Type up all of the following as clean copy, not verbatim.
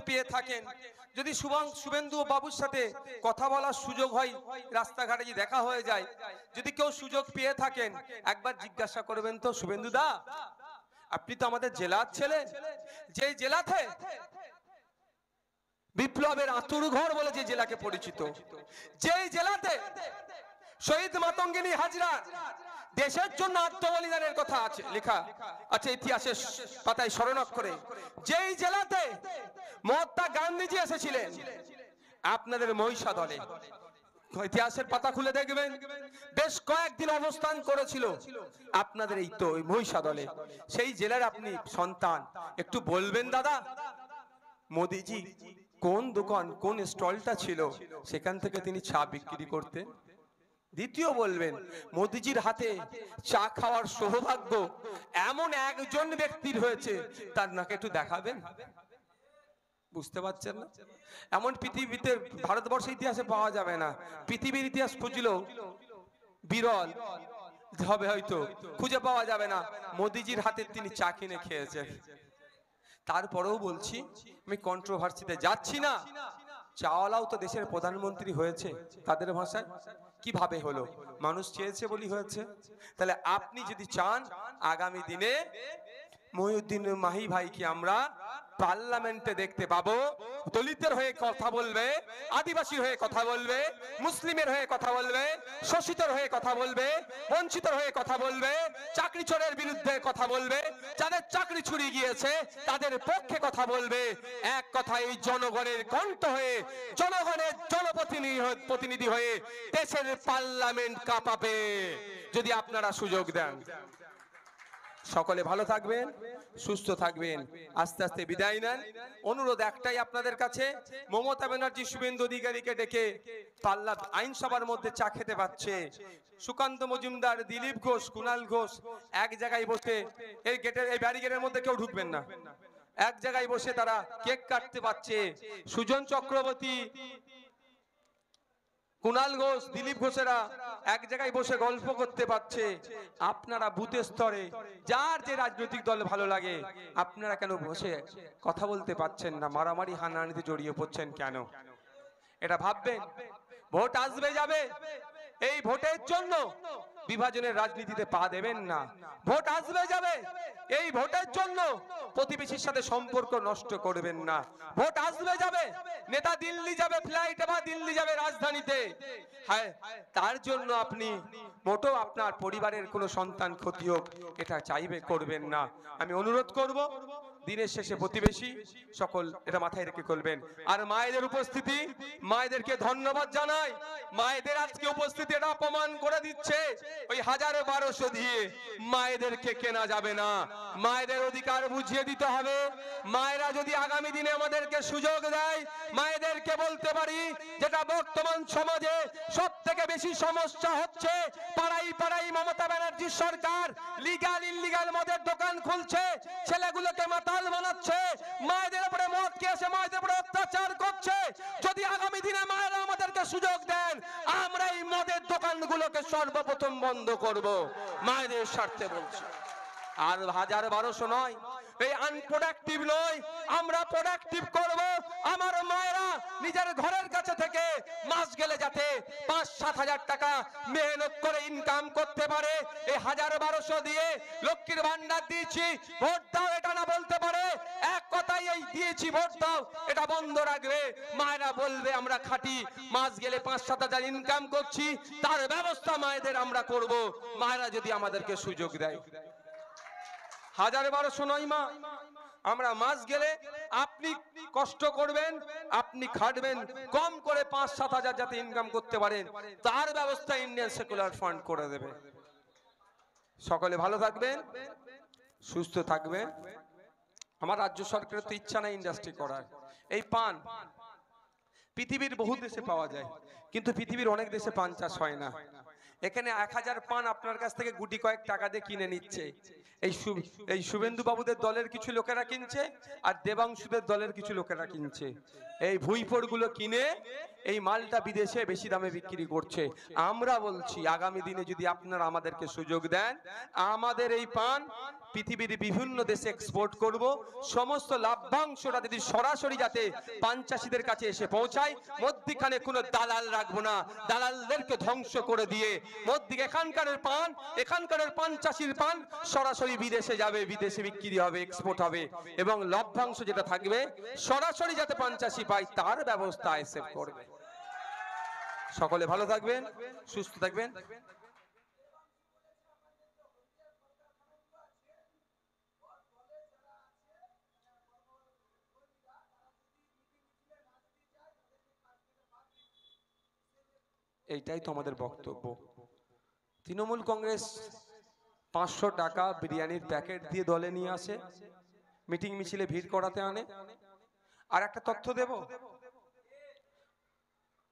পেয়ে থাকেন, যদি শুভেন্দু বাবুর সাথে কথা বলার সুযোগ হয়, রাস্তাঘাটে যদি দেখা হয়ে যায়, যদি কেউ সুযোগ পেয়ে থাকেন, একবার জিজ্ঞাসা করবেন তো, শুভেন্দু দা আপনি তো আমাদের জেলার ছেলে, যে জেলাতে বিপ্লবের আতুর ঘর বলে যে জেলাকে পরিচিত, যেই জেলাতে শহীদ মাতঙ্গিনী হাজরা দেশের জন্য আত্মবলিদানের কথা আছে লেখা আছে ইতিহাসের পাতায় স্মরণাক্ষরে, যেই জেলাতে মহাত্মা গান্ধীজি এসেছিলেন আপনাদের মহিষা দলে, ইতিহাসের পাতা খুলে দেখবেন বেশ কয়েকদিন অবস্থান করেছিল আপনাদের এই তো মহিষা দলে, সেই জেলার আপনি সন্তান, একটু বলবেন দাদা মোদিজি কোন দোকান কোন স্টলটা ছিল সেখান থেকে তিনি চা বিক্রি করতেন? দ্বিতীয় বলবেন মোদিজির হাতে চা খাওয়ার সৌভাগ্য এমন একজন ব্যক্তির হয়েছে, তার নাকে একটু দেখাবেন? বুঝতে পারছেন না? এমন পৃথিবীতে ভারতবর্ষের ইতিহাসে পাওয়া যাবে না, পৃথিবীর ইতিহাস খুঁজলেও বিরল হবে, হয়তো খুঁজে পাওয়া যাবে না মোদিজির হাতে তিনি চা কিনে খেয়েছেন। তারপরেও বলছি, আমি কন্ট্রোভার্সিতে যাচ্ছি না, চাওয়ালাও তো দেশের প্রধানমন্ত্রী হয়েছে, তাদের ভাষায় কিভাবে হলো? মানুষ চেয়েছে বলি হয়েছে। তাহলে আপনি যদি চান আগামী দিনে মহিউদ্দিন মাহি ভাইকে আমরা পার্লামেন্টে দেখতে পাবো, দলিতের হয়ে কথা বলবে, আদিবাসীর হয়ে কথা বলবে, মুসলিমের হয়ে কথা বলবে, শোষিতের হয়ে কথা বলবে, বঞ্চিতের হয়ে কথা বলবে, চাকরি চোরের বিরুদ্ধে কথা বলবে, যাদের চাকরি চুরি গিয়েছে তাদের পক্ষে কথা বলবে, এক কথায় জনগণের কণ্ঠ হয়ে, জনগণের জনপ্রতিনিধি হয়ে দেশের পার্লামেন্ট কাঁপাবে যদি আপনারা সুযোগ দেন। সকলে ভালো থাকবেন, সুস্থ থাকবেন, আস্তে আস্তে বিদায় নেন। অনুরোধ একটাই আপনাদের কাছে, মমতা ব্যানার্জি শুভেন্দু অধিকারীকে ডেকে আইনসভার মধ্যে চা খেতে পাচ্ছে, সুকান্ত মজুমদার, দিলীপ ঘোষ, কুণাল ঘোষ এক জায়গায় বসে, এই গেটের এই ব্যারিকেডের মধ্যে কেউ ঢুকবেন না, এক জায়গায় বসে তারা কেক কাটতে পারছে, সুজন চক্রবর্তী, কুণাল ঘোষ, দিলীপ ঘোষেরা এক জায়গায় বসে গল্প করতে পারছে। আপনারা বুথের স্তরে যার যে রাজনৈতিক দল ভালো লাগে আপনারা কেন বসে কথা বলতে পারছেন না? মারামারি হানাহানিতে জড়িয়ে পড়ছেন কেন? এটা ভাববেন। ভোট আসবে যাবে, এই ভোটের জন্য বিভাজনের রাজনীতিতে পা দেবেন না। ভোট আসবে যাবে, এই ভোটের জন্য প্রতিবেশীর সাথে সম্পর্ক নষ্ট করবেন না। ভোট আসবে যাবে, নেতা দিল্লি যাবে ফ্লাইটে বা দিল্লি যাবে রাজধানীতে, হ্যাঁ তার জন্য আপনি মোটো আপনার পরিবারের কোনো সন্তান ক্ষতি হোক এটা চাইবে করবেন না। আমি অনুরোধ করব দিনের শেষে প্রতিবেশী সকল এটা মাথায় রেখে করবেন। আর মায়েদের উপস্থিতি, মায়েদেরকে ধন্যবাদ জানাই। মায়েদের আজকে উপস্থিতি এটা অপমান করে দিচ্ছে, ওই 1000-1200 দিয়ে মায়েদেরকে কেনা যাবে না, মায়েদের অধিকার বুঝিয়ে দিতে হবে। মায়েরা যদি আগামী দিনে আমাদেরকে সুযোগ দেয়, মায়েদেরকে বলতে পারি যেটা বর্তমান সমাজে সব থেকে বেশি সমস্যা হচ্ছে, পাড়াই পাড়াই মমতা ব্যানার্জির সরকার লিগ্যাল ইল্লিগ্যাল মদের দোকান খুলছে, ছেলেগুলোকে মাতাল বানাচ্ছে, মায়েদের উপরে মদ খেয়ে মায়েদের উপরে অত্যাচার করছে। যদি আগামী দিনে মায়েরা আমাদেরকে সুযোগ দেন, আমরা এই মদের দোকানগুলোকে সর্বপ্রথম বন্ধ করব, মায়েদের স্বার্থে বলছি। আর 1000-1200 নয়, এই আনপ্রোডাক্টিভ নয়, আমরা প্রোডাক্টিভ করব। আমার মায়েরা নিজের ঘরের কাছে থেকে মাস গেলে যাতে 5-7 হাজার টাকা মেহনত করে ইনকাম করতে পারে, এই 1000-1200 দিয়ে লক্ষ্মীর ভান্ডার দিয়েছি ভোট দাও এটা না বলতে পারে, এক কথাই এই দিয়েছি ভোট দাও এটা বন্ধ রাখবে। মায়েরা বলবে আমরা খাটি, মাস গেলে 5-7 হাজার ইনকাম করছি, তার ব্যবস্থা মায়েদের আমরা করব, মায়েরা যদি আমাদেরকে সুযোগ দেয়। 1000-1200 নয় মা, আমরা মাস গেলে আপনি কষ্ট করবেন, আপনি খাটবেন, কম করে 5-7 হাজার যাতে ইনকাম করতে পারেন তার ব্যবস্থা ইন্ডিয়ান সেকুলার ফান্ড করে দেবে। সকলে ভালো থাকবেন, সুস্থ থাকবেন। আমার রাজ্য সরকারের তো ইচ্ছা নাই ইন্ডাস্ট্রি করার। এই পান পৃথিবীর বহু দেশে পাওয়া যায়, কিন্তু পৃথিবীর অনেক দেশে পান চাষ হয় না। এখানে 1000 পান আপনার কাছ থেকে গুটি কয়েক টাকা দিয়ে কিনে নিচ্ছে। এই শুভেন্দু বাবুদের দলের কিছু লোকেরা কিনছে, আর দেবাংশুদের দলের কিছু লোকেরা কিনছে। এই ভুইফোড় গুলো কিনে এই মালটা বিদেশে বেশি দামে বিক্রি করছে। আমরা বলছি আগামী দিনে যদি আপনারা আমাদেরকে সুযোগ দেন, আমাদের এই পান পৃথিবীর বিভিন্ন দেশে এক্সপোর্ট করব। সমস্ত লাভ্যাংশটা যদি সরাসরি যাতে পান চাষীদের কাছে এসে পৌঁছায়, মধ্যিখানে কোনো দালাল রাখবো না। দালালদেরকে ধ্বংস করে দিয়ে মধ্যিকে এখানকার পান চাষীর পান সরাসরি বিদেশে যাবে, বিদেশে বিক্রি হবে, এক্সপোর্ট হবে, এবং লভ্যাংশ যেটা থাকবে সরাসরি যাতে পান চাষী পায় তার ব্যবস্থা আইএসএফ করবে। সকলে ভালো থাকবেন, সুস্থ থাকবেন। এইটাই তো আমাদের বক্তব্য। তৃণমূল কংগ্রেস 500 টাকা বিরিয়ানির প্যাকেট দিয়ে দলে নিয়ে আসে, মিটিং মিছিলে ভিড় করাতে আনে। আর একটা তথ্য দেব,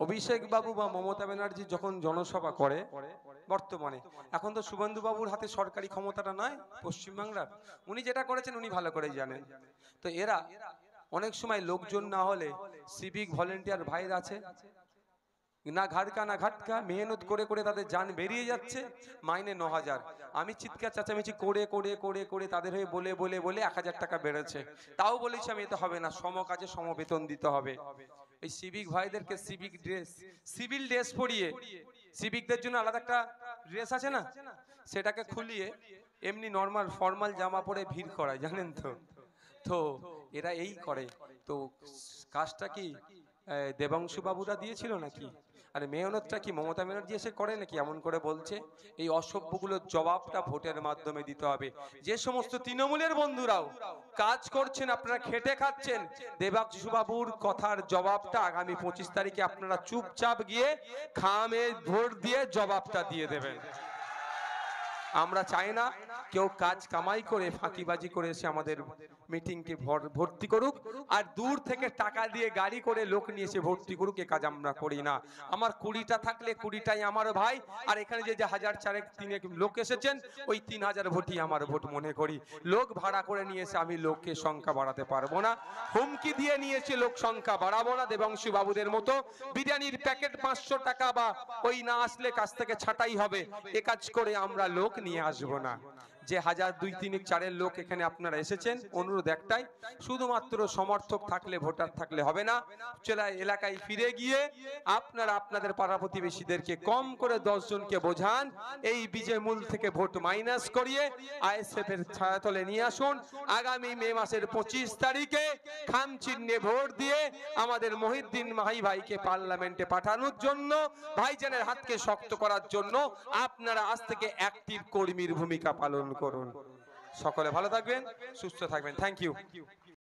অভিষেক বাবু বা মমতা ব্যানার্জি যখন জনসভা করে বর্তমানে, এখন তো শুভেন্দু বাবুর হাতে সরকারি ক্ষমতাটা নয় পশ্চিমবাংলার, উনি যেটা করেছেন উনি ভালো করেই জানেন। তো এরা অনেক সময় লোকজন না হলে সিভিক ভলেন্টিয়ার ভাইরা আছে না, ঘাটকা না ঘাটকা মেহনত করে করে তাদের জান বেরিয়ে যাচ্ছে, মাইনে 9000। আমি চিৎকার চেঁচামেচি করে করে করে করে তাদের হয়ে বলে বলে বলে 1000 টাকা বেড়েছে। তাও বলেছি আমি এতে হবে না, সম কাজে সম বেতন দিতে হবে। এই সিভিক ভাইদেরকে সিভিক ড্রেস, সিভিল ড্রেস পরিয়ে, সিভিকদের জন্য আলাদা একটা ড্রেস আছে না, সেটাকে খুলিয়ে এমনি নর্মাল ফর্মাল জামা পরে ভিড় করায়, জানেন তো। তো এরা এই করে। তো কাজটা কি দেবাংশু বাবুরা দিয়েছিল নাকি? আর মেহনতটা কি মমতা ব্যানার্জি এসে করে নাকি? এমন করে বলছে। এই অসভ্যগুলোর জবাবটা ভোটের মাধ্যমে দিতে হবে। যে সমস্ত তৃণমূলের বন্ধুরাও কাজ করছেন, আপনারা খেটে খাচ্ছেন, দেবাংশু বাবুর কথার জবাবটা আগামী 25 তারিখে আপনারা চুপচাপ গিয়ে খামে ভোট দিয়ে জবাবটা দিয়ে দেবেন। আমরা চাই না কেউ কাজ কামাই করে ফাঁকিবাজি করে এসে আমাদের মিটিংকে ভর্তি করুক, আর দূর থেকে টাকা দিয়ে গাড়ি করে লোক নিয়ে এসে ভর্তি করুক। এ কাজ আমরা করি না। আমার 20টা থাকলে 20টাই আমার ভাই, আর এখানে যে 1000 চারেক 3 লোক এসেছেন, ওই 3000 ভোটই আমার ভোট মনে করি। লোক ভাড়া করে নিয়ে এসে আমি লোকের সংখ্যা বাড়াতে পারবো না, হুমকি দিয়ে নিয়েছে লোক সংখ্যা বাড়াবো না। দেবাংশু বাবুদের মতো বিরিয়ানির প্যাকেট 500 টাকা বা ওই না আসলে কাছ থেকে ছাঁটাই হবে, এ কাজ করে আমরা লোক নিয়ে আসবো না। যে 1000, 2, 3, 4 লোক এখানে আপনারা এসেছেন, অনুরোধ একটাই, শুধুমাত্র সমর্থক থাকলে, ভোটার থাকলে হবে না। চলে এলাকায় ফিরে গিয়ে আপনারা আপনাদের পাড়া প্রতিবেশীদেরকে কম করে 10 জনকে বোঝান, এই বিজয় মূল থেকে ভোট মাইনাস করিয়ে আইএসএফ এর ছায়াতলে নিয়ে আসুন। আগামী মে মাসের 25 তারিখে খাম চিহ্নে ভোট দিয়ে আমাদের মহিউদ্দিন ভাইকে পার্লামেন্টে পাঠানোর জন্য, ভাইজানের হাতকে শক্ত করার জন্য আপনারা আজ থেকে অ্যাক্টিভ কর্মীর ভূমিকা পালন করুন। সকলে ভালো থাকবেন, সুস্থ থাকবেন। Thank you.